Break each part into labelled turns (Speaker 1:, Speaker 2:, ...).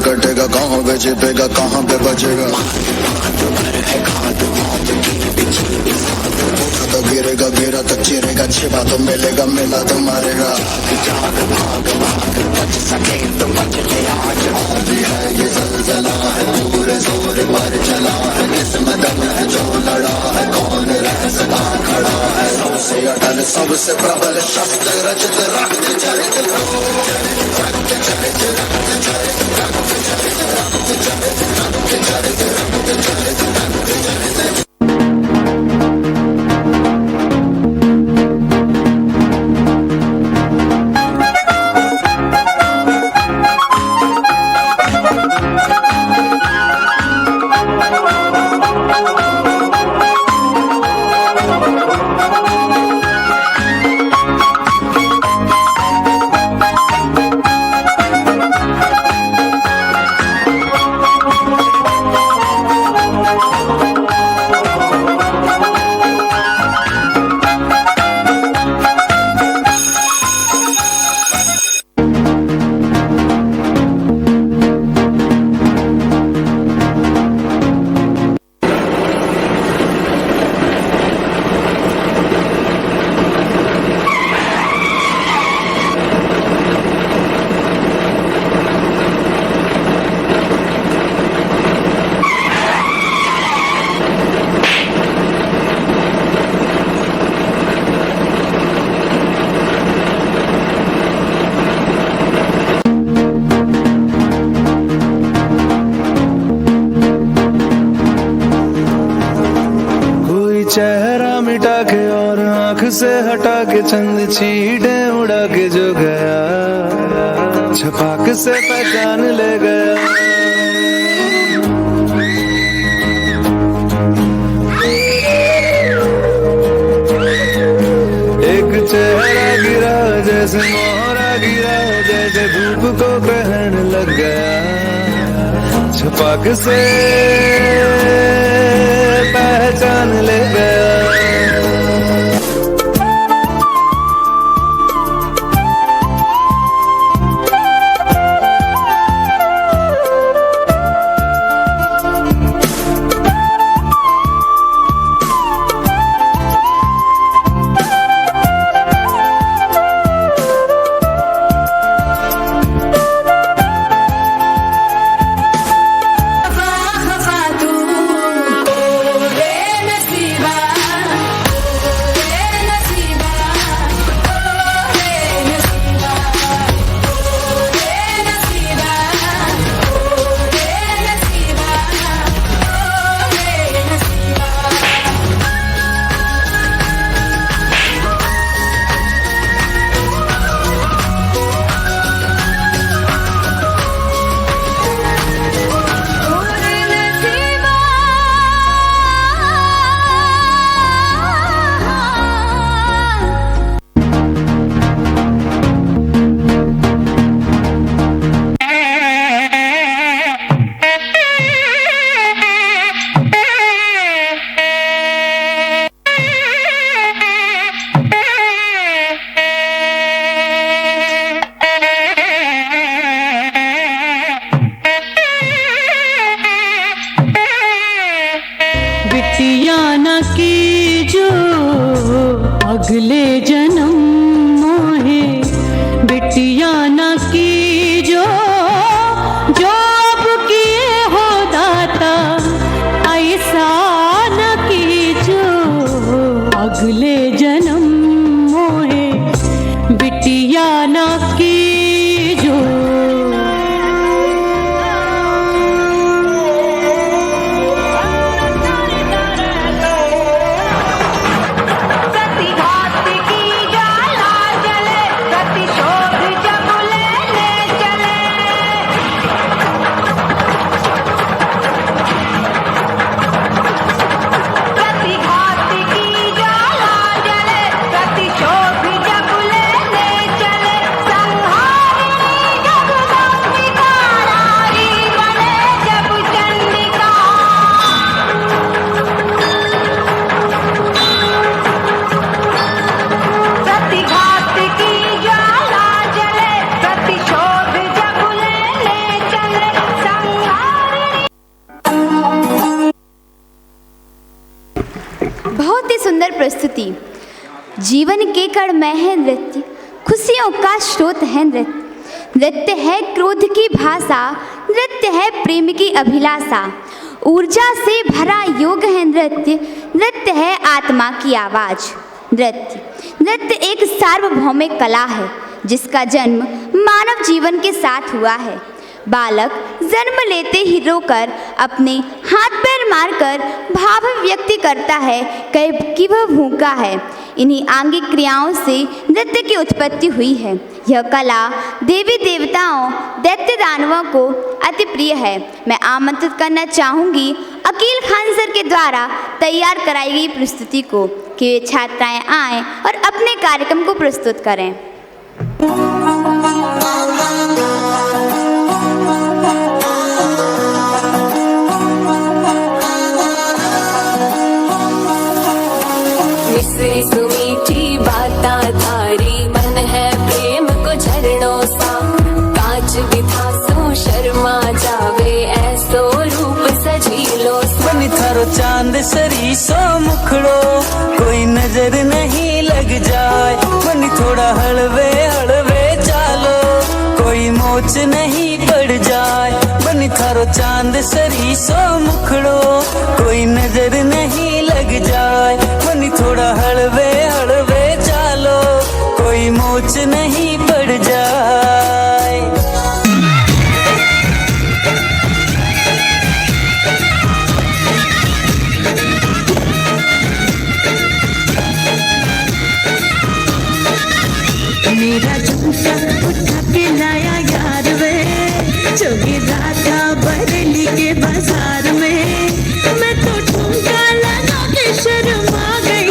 Speaker 1: कटेगा, कहाँ पे छिपेगा, कहाँ पे बचेगा। उठा तो गिरेगा, गिरा तो चिरेगा, छिपा तो मिलेगा, मिला तो मारेगा। जाग भाग भाग बच सके तो बच ले आज, भी है ये ज़लज़ला है, पूरे जोर पर चला है, किस्मत में है जो लड़ा है, कौन रह सका खड़ा है। सबसे अटल सबसे प्रबल शस्त्र रचित रक्त चरित, रक्त चरित, रक्त चरित, रक्त चरित, रक्त चरित, रक्त चरित, रक्त चरित, रक्त चरित।
Speaker 2: चेहरा मिटा के और आंख से हटा के चंद चीटे उड़ा के जो गया, छपाक से पहचान ले गया। एक चेहरा गिरा जैसे मोहरा गिरा, जैसे धूप को ग्रहण लग गया, छपाक से पहचान ले गया।
Speaker 3: अगले जन्म मोहे बिटिया न की जो अब किए हो दाता, ऐसा न की जो अगले जन्म मोहे बिटिया न की जो।
Speaker 4: संहार कणमय है नृत्य, खुशियों का स्रोत है नृत्य। नृत्य है क्रोध की भाषा, नृत्य है प्रेम की अभिलाषा। ऊर्जा से भरा योग है नृत्य, नृत्य है आत्मा की आवाज। नृत्य एक सार्वभौमिक कला है जिसका जन्म मानव जीवन के साथ हुआ है। बालक जन्म लेते ही रोकर अपने हाथ पैर मारकर भाव व्यक्त करता है कि वह भूखा है। इन्हीं आंगिक क्रियाओं से नृत्य की उत्पत्ति हुई है। यह कला देवी देवताओं, दैत्य दानवों को अति प्रिय है। मैं आमंत्रित करना चाहूँगी अकील खान सर के द्वारा तैयार कराई गई प्रस्तुति को कि वे छात्राएं आएँ और अपने कार्यक्रम को प्रस्तुत करें।
Speaker 5: मीठी बाता थारी मन है प्रेम को झरणों सा। कांच बिथा सो शर्मा जावे ऐसो रूप सजीलो।
Speaker 6: बनी थारो चांद सरी सो मुखड़ो कोई नजर नहीं लग जाए। बनी थोड़ा हलवे हलवे चालो कोई मोच नहीं पड़ जाए। बनी थारो चांद सरी सो मुखड़ो कोई नजर नहीं लग जाए। बनी थोड़ा हलवे हलवे चालो कोई मोच नहीं पड़ जाए।
Speaker 3: मेरा झुमका उठा के लाया यार वे, जोगी राधा बरेली के बाजार में। मैं तो ठुमका लगा के शर्मा गई,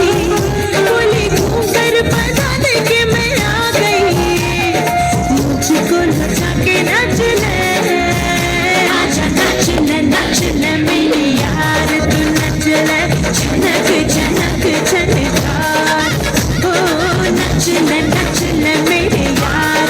Speaker 3: बोली घूमकर बजाने के मैं आ गई। मुझको लगा के नाच ले, आजा नाच ले नाच ले मेरी यार, तू नाच ले झनक झनक झनकार। ओ नाच ले मेरे यार,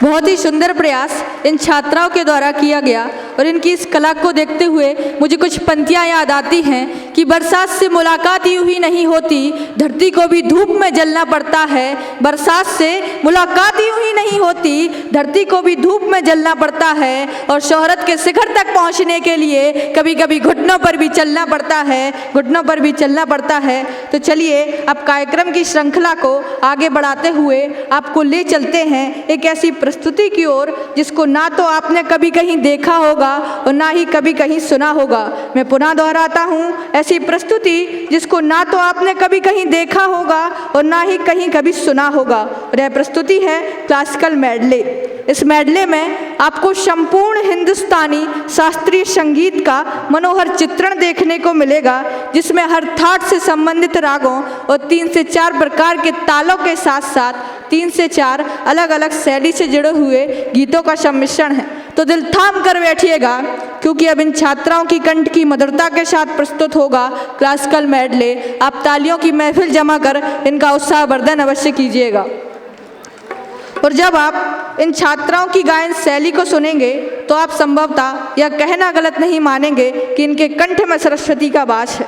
Speaker 7: बहुत ही सुंदर प्रयास इन छात्राओं के द्वारा किया गया और इनकी इस कला को देखते हुए मुझे कुछ पंक्तियाँ याद आती हैं कि बरसात से मुलाकात यूं ही नहीं होती, धरती को भी धूप में जलना पड़ता है। बरसात से मुलाकात यूं ही नहीं होती, धरती को भी धूप में जलना पड़ता है और शोहरत के शिखर तक पहुंचने के लिए कभी कभी घुटनों पर भी चलना पड़ता है, घुटनों पर भी चलना पड़ता है। तो चलिए अब कार्यक्रम की श्रृंखला को आगे बढ़ाते हुए आपको ले चलते हैं एक ऐसी प्रस्तुति की ओर जिसको ना तो आपने कभी कहीं देखा होगा और ना ही कभी कहीं सुना होगा। मैं पुनः दोहराता हूँ, ऐसी प्रस्तुति जिसको ना तो आपने कभी कहीं देखा होगा और ना ही कहीं कभी सुना होगा। और यह प्रस्तुति है क्लासिकल मेडले। इस मेडले में आपको संपूर्ण हिंदुस्तानी शास्त्रीय संगीत का मनोहर चित्रण देखने को मिलेगा, जिसमें हर थाट से संबंधित रागों और 3 से 4 प्रकार के तालों के साथ साथ 3 से 4 अलग अलग शैली से जुड़े हुए गीतों का सम्मिश्रण है। तो दिल थाम कर बैठिएगा, क्योंकि अब इन छात्राओं की कंठ की मधुरता के साथ प्रस्तुत होगा क्लासिकल मेडले। आप तालियों की महफिल जमा कर इनका उत्साहवर्धन अवश्य कीजिएगा। और जब आप इन छात्राओं की गायन शैली को सुनेंगे तो आप संभवतः यह कहना गलत नहीं मानेंगे कि इनके कंठ में सरस्वती का वास है।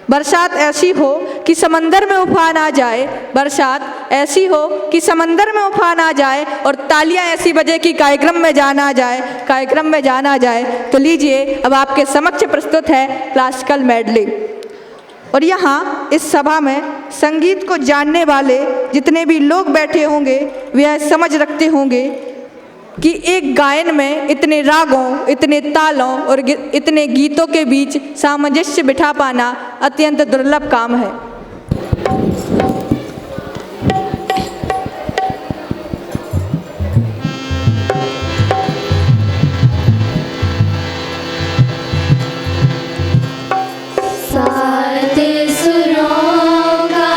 Speaker 7: बरसात ऐसी हो कि समंदर में उफान आ जाए, बरसात ऐसी हो कि समंदर में उफान आ जाए और तालियां ऐसी बजे कि कार्यक्रम में जाना जाए, कार्यक्रम में जाना जाए। तो लीजिए अब आपके समक्ष प्रस्तुत है क्लासिकल मेडले। और यहाँ इस सभा में संगीत को जानने वाले जितने भी लोग बैठे होंगे वे यह समझ रखते होंगे कि एक गायन में इतने रागों, इतने तालों और इतने गीतों के बीच सामंजस्य बिठा पाना अत्यंत दुर्लभ काम है।
Speaker 8: सुरों का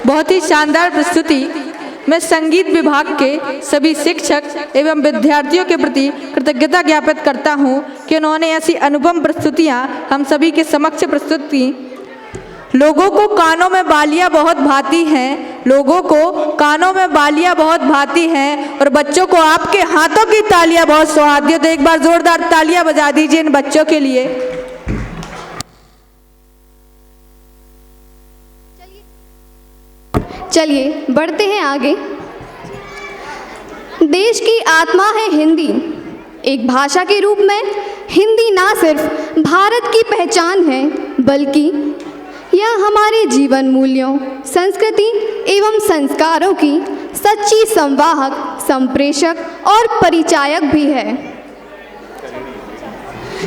Speaker 7: बहुत ही शानदार प्रस्तुति। मैं संगीत विभाग के सभी शिक्षक एवं विद्यार्थियों के प्रति कृतज्ञता ज्ञापित करता हूं कि उन्होंने ऐसी अनुपम प्रस्तुतियां हम सभी के समक्ष प्रस्तुत की। लोगों को कानों में बालियां बहुत भाती हैं, लोगों को कानों में बालियां बहुत भाती हैं और बच्चों को आपके हाथों की तालियां बहुत सुहाती हैं। तो एक बार जोरदार तालियां बजा दीजिए इन बच्चों के लिए।
Speaker 4: चलिए बढ़ते हैं आगे। देश की आत्मा है हिंदी। एक भाषा के रूप में हिंदी ना सिर्फ भारत की पहचान है, बल्कि यह हमारे जीवन मूल्यों, संस्कृति एवं संस्कारों की सच्ची संवाहक, संप्रेषक और परिचायक भी है।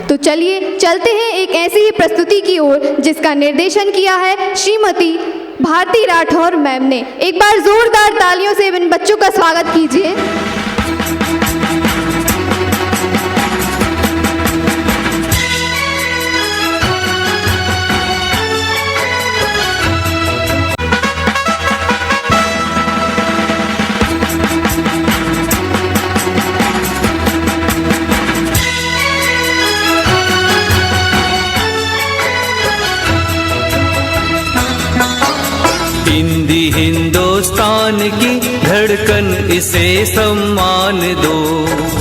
Speaker 4: तो चलिए चलते हैं एक ऐसी ही प्रस्तुति की ओर जिसका निर्देशन किया है श्रीमती भारती राठौर मैम ने। एक बार जोरदार तालियों से इन बच्चों का स्वागत कीजिए।
Speaker 2: हिंदी हिंदुस्तान की धड़कन, इसे सम्मान दो।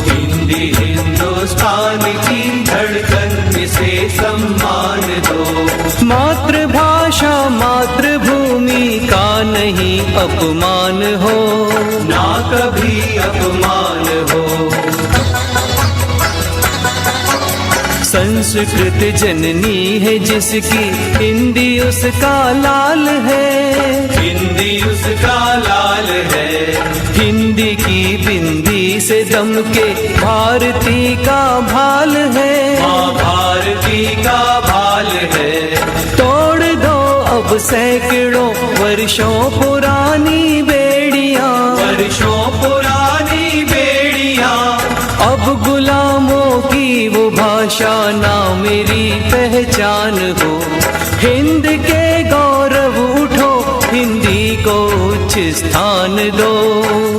Speaker 2: हिंदी हिंदुस्तान की धड़कन, इसे सम्मान दो। मातृभाषा मातृभूमि का नहीं अपमान हो, ना कभी अपमान हो। संस्कृत जननी है जिसकी, हिंदी उसका लाल है। हिंदी उसका लाल है। हिंदी की बिंदी से दमके भारती का भाल है। माँ भारती का भाल है। तोड़ दो अब सैकड़ों वर्षों पुरानी बेड़ियां, वर्षों पुरानी बेड़ियां। अब गुलामों की वो भाषा ना मेरी पहचान हो। हिंद के गौरव उठो, हिंदी को उच्च स्थान दो।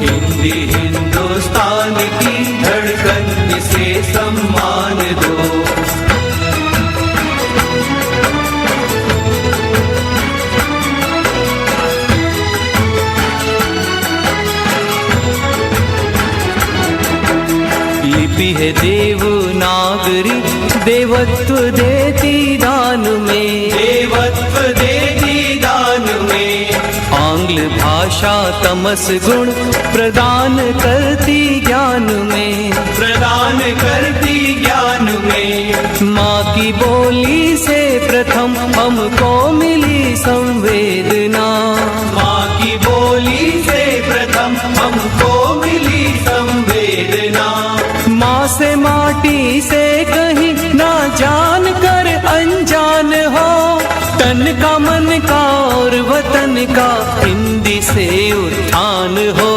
Speaker 2: हिंदी हिंदुस्तान की धड़कन, इसे सम्मान दो। लिपि है देवनागरी, देवत्व देती दान में। देवत्व देती दान में। आंग्ल भाषा तमस गुण प्रदान करती ज्ञान में। प्रदान करती ज्ञान में। माँ की बोली से प्रथम हमको मिली संवेदना। माँ की बोली से प्रथम हमको मिली संवेदना। माँ से माटी से कहीं ना जान कर अनजान हो। तन का मन का और वतन का हिंदी से उत्थान हो।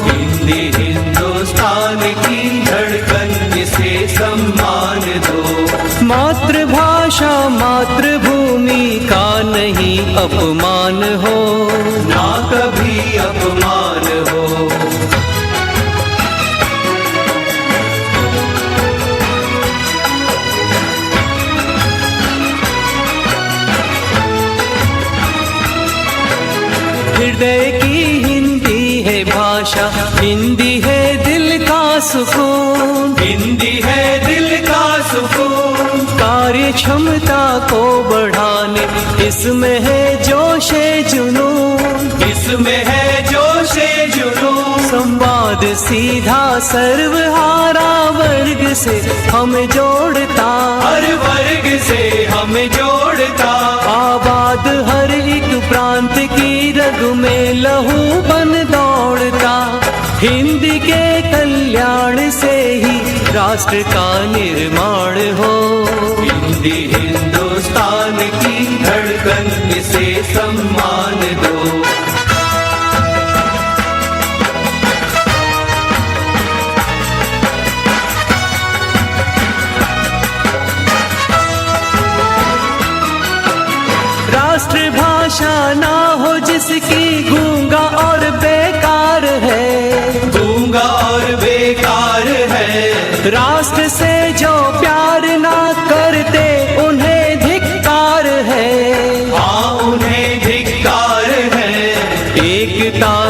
Speaker 2: हिंदी हिंदुस्तान की धड़कन, इसे सम्मान दो। मातृभाषा मातृभूमि का नहीं अपमान हो, ना कभी अपमान हो। हृदय की हिंदी है भाषा, हिंदी है दिल का सुकून। हिंदी है दिल का सुकून। कार्य क्षमता को बढ़ाने इसमें है जोशे जुनून। इसमें है जोशे जुनून। संवाद सीधा सर्वहारा वर्ग से हमें जोड़ता। हर वर्ग से हमें जोड़ता। आबाद हर एक प्रांत की रग में लहू बन दौड़ता। हिंदी के कल्याण से ही राष्ट्र का निर्माण हो। हिंदी हिंदुस्तान की धड़कन, इसे सम्मान दो। राष्ट्रभाषा ना हो जिसकी,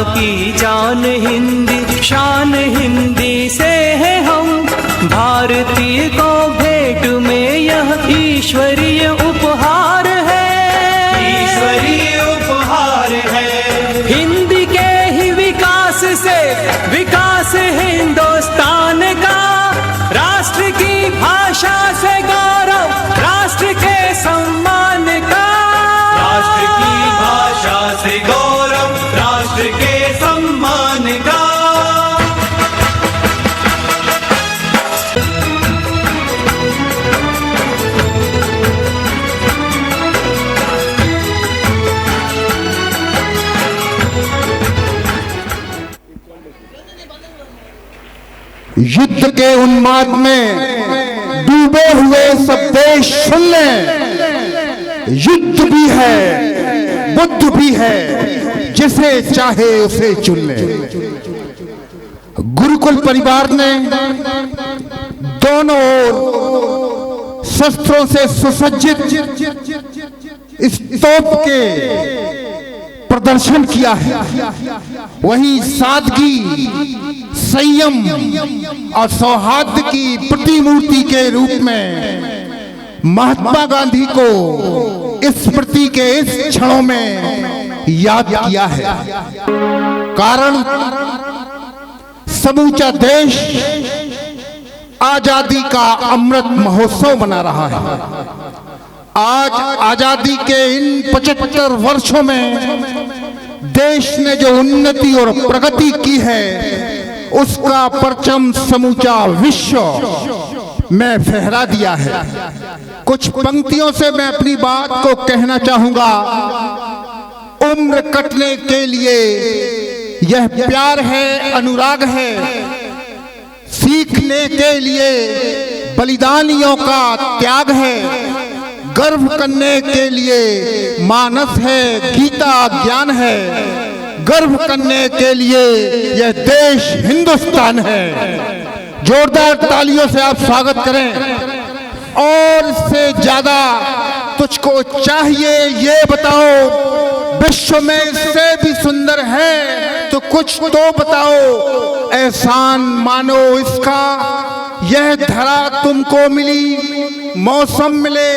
Speaker 6: की जान हिंदी, शान हिंदी से है हम। भारतीय को भेंट में यह ईश्वरीय उपहार है, ईश्वरीय उपहार है। हिंदी के ही विकास से विकास हिंदुस्तान का, राष्ट्र की भाषा से गौरव राष्ट्र के सम्मान का, राष्ट्र की भाषा से गौरव राष्ट्र के सम्मान का।
Speaker 8: युद्ध के उन्माद में डूबे हुए सब देश सुन लें, युद्ध भी है बुद्ध भी है, जिसे चाहे उसे चुन ले। गुरुकुल परिवार ने दोनों ओर शस्त्रों से सुसज्जित इस तोप के प्रदर्शन किया है। वहीं सादगी, संयम और सौहार्द की प्रतिमूर्ति के रूप में महात्मा गांधी को स्मृति के इस क्षणों में याद किया है। कारण समूचा देश आजादी का अमृत महोत्सव मना रहा है। आज आजादी के इन 75 वर्षों में देश ने जो उन्नति और प्रगति की है, उसका परचम समूचा विश्व में फहरा दिया है। कुछ पंक्तियों से मैं अपनी बात को कहना चाहूंगा। उम्र कटने के लिए यह प्यार है, अनुराग है। सीखने के लिए बलिदानियों का त्याग है। गर्व करने के लिए मानस है, गीता ज्ञान है। गर्व करने के लिए यह देश हिंदुस्तान है। जोरदार तालियों से आप स्वागत करें। और इससे ज्यादा तुझको चाहिए ये बताओ, विश्व में इससे भी सुंदर है तो कुछ तो बताओ। एहसान मानो इसका, यह धरा तुमको मिली। मौसम मिले,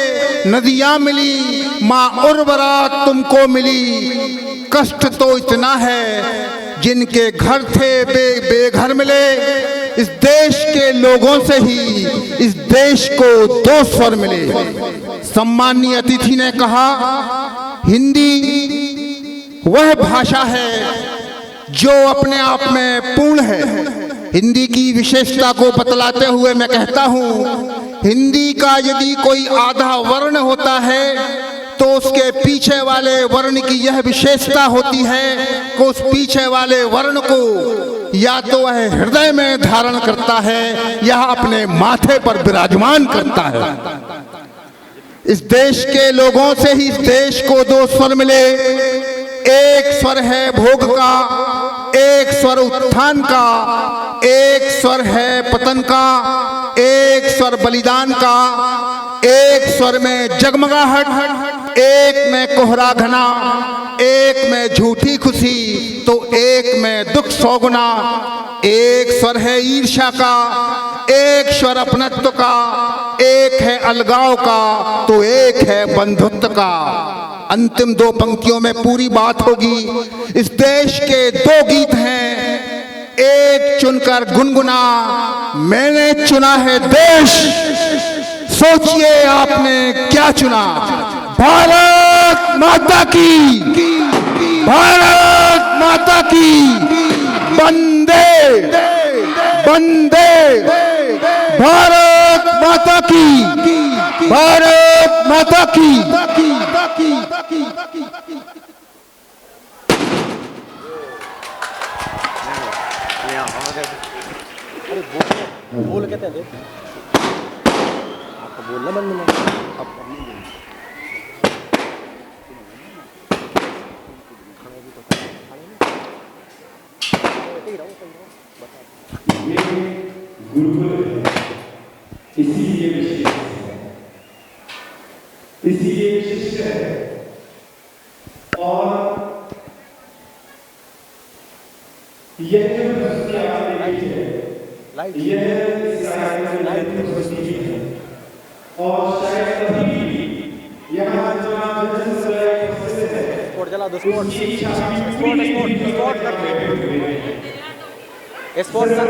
Speaker 8: नदियां मिली, माँ उर्वरा तुमको मिली। कष्ट तो इतना है जिनके घर थे बेघर मिले। इस देश के लोगों से ही इस देश को 2 स्वर मिले। सम्मानीय अतिथि ने कहा, हिंदी वह भाषा है जो अपने आप में पूर्ण है। हिंदी की विशेषता को बतलाते हुए मैं कहता हूँ, हिंदी का यदि कोई आधा वर्ण होता है तो उसके पीछे वाले वर्ण की यह विशेषता होती है कि उस पीछे वाले वर्ण को या तो वह हृदय में धारण करता है या अपने माथे पर विराजमान करता है। इस देश के लोगों से ही इस देश को 2 स्वर मिले। एक स्वर है भोग का, एक स्वर उत्थान का, एक स्वर है पतन का, एक स्वर बलिदान का, एक स्वर में जगमगाहट, एक में कोहरा घना, एक में झूठी खुशी तो एक में दुख सौगुना। एक स्वर है ईर्ष्या का, एक स्वर अपनत्व का, एक है अलगाव का तो एक है बंधुत्व का। अंतिम 2 पंक्तियों में पूरी बात होगी। इस देश के 2 गीत हैं, एक चुनकर गुनगुना, मैंने चुना है देश, सोचिए आपने क्या चुना। भारत माता की, भारत माता की, वंदे वंदे, भारत माता की, भारत माता की।
Speaker 9: बोल कहते हैं आपको बोलना मन में
Speaker 10: इसीलिए विशिष्ट है। और यह जो प्रस्तुति आपने देखी है, यह इस कार्यक्रम में प्रस्तुति है और शायद कभी भी यहाँ जनाब जन समुदाय उपस्थित है
Speaker 9: स्पोर्ट जला दो, स्पोर्ट
Speaker 10: उसकी इच्छा
Speaker 9: स्पोर्ट कर स्पोर्ट कर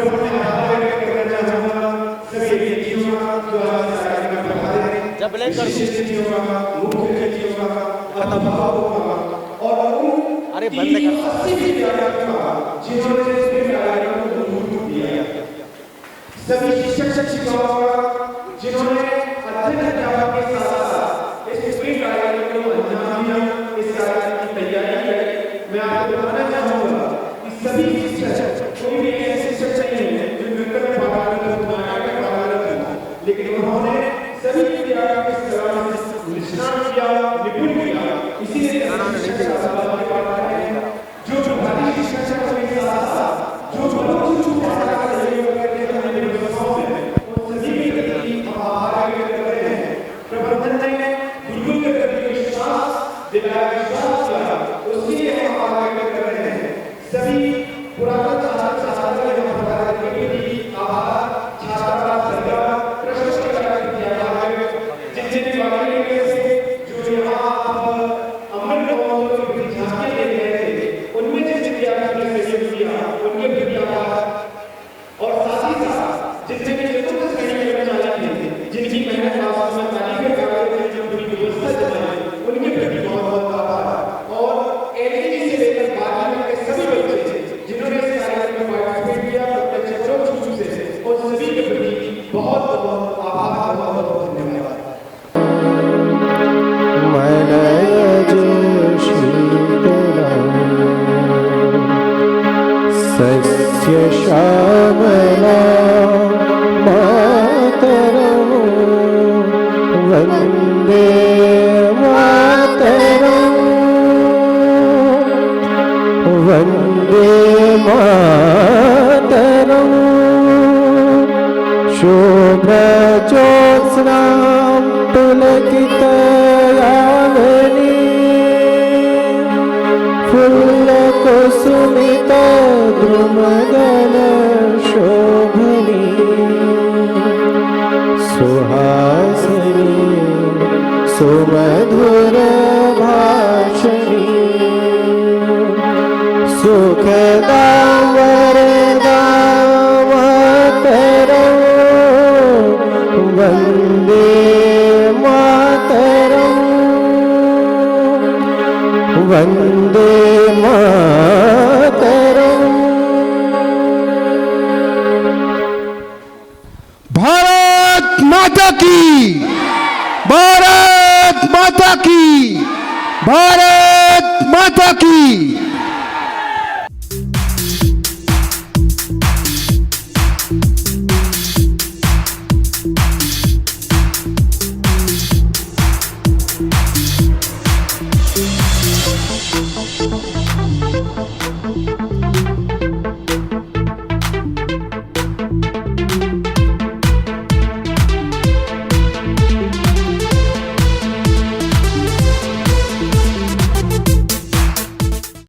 Speaker 10: सभी चीजों का जो आज कार्यक्रम में बता रहे हैं,
Speaker 9: जब ब्लैक कर
Speaker 10: मुख्य चीजों का अनुभव होगा और
Speaker 9: अरे बंद कर
Speaker 10: जिन्होंने इस कार्यक्रम को रूप दिया, सभी शिक्षक शिक्षिकाओं का जिन्होंने अध्ययन अध्यापन के साथ इस पूरे कार्यक्रम को अंजाम दिया, इस कार्यक्रम की तैयारी है। मैं आपको बताना चाहूंगा कि सभी शिक्षक, कोई भी ऐसे शिक्षक नहीं है जो नृत्य में पारंगत हो, नाटक में पारंगत हो, लेकिन उन्होंने सभी विद्यार्थियों के कला में निष्णात किया, निपुण किया। इसीलिए जो भारतीय शिक्षक के साथ जो बच्चों को पढ़ाने का सहयोग करते हैं हमारे व्यवस्थाओं में, उन सभी के प्रति हम आभार व्यक्त कर रहे हैं। प्रबंधन ने बिल्कुल के प्रति विश्वास दिलाया, विश्वास किया, उसके लिए हम आभार व्यक्त कर रहे हैं। सभी पुरातन छात्र छात्राओं ने हमारे प्रति आभार, छात्रा सरकार प्रशंसा करती है। आभार जितने बाकी के जो यहाँ अमृत महोत्सव की झांकियां ले रहे थे, उनमें जिस विद्यार्थियों ने सहयोग किया उनके प्रति आभार, और साथ ही साथ जितने भी चतुर्थ श्रेणी के कर्मचारी थे जिनकी मेहनत वास्तव में तारीफ के काबिल है, जो पूरी व्यवस्था चलाई, उनके प्रति बहुत बहुत आभार। और एलकेजी से लेकर 12वीं तक के सभी बच्चे जिन्होंने इस कार्यक्रम में पार्टिसिपेट किया, प्रत्यक्ष परोक्ष रूप से, और सभी के प्रति बहुत बहुत आभार, बहुत बहुत धन्यवाद।
Speaker 2: सस्य श्यामला मातरं वन्दे मातरं वन्दे मातरं शोभज्योत्स्नां पुलकितयामिनीं फुल्लकुसुमिता द्रुमदल शोभनी सुहासिनी सुमधुर भाषिणी सुखदा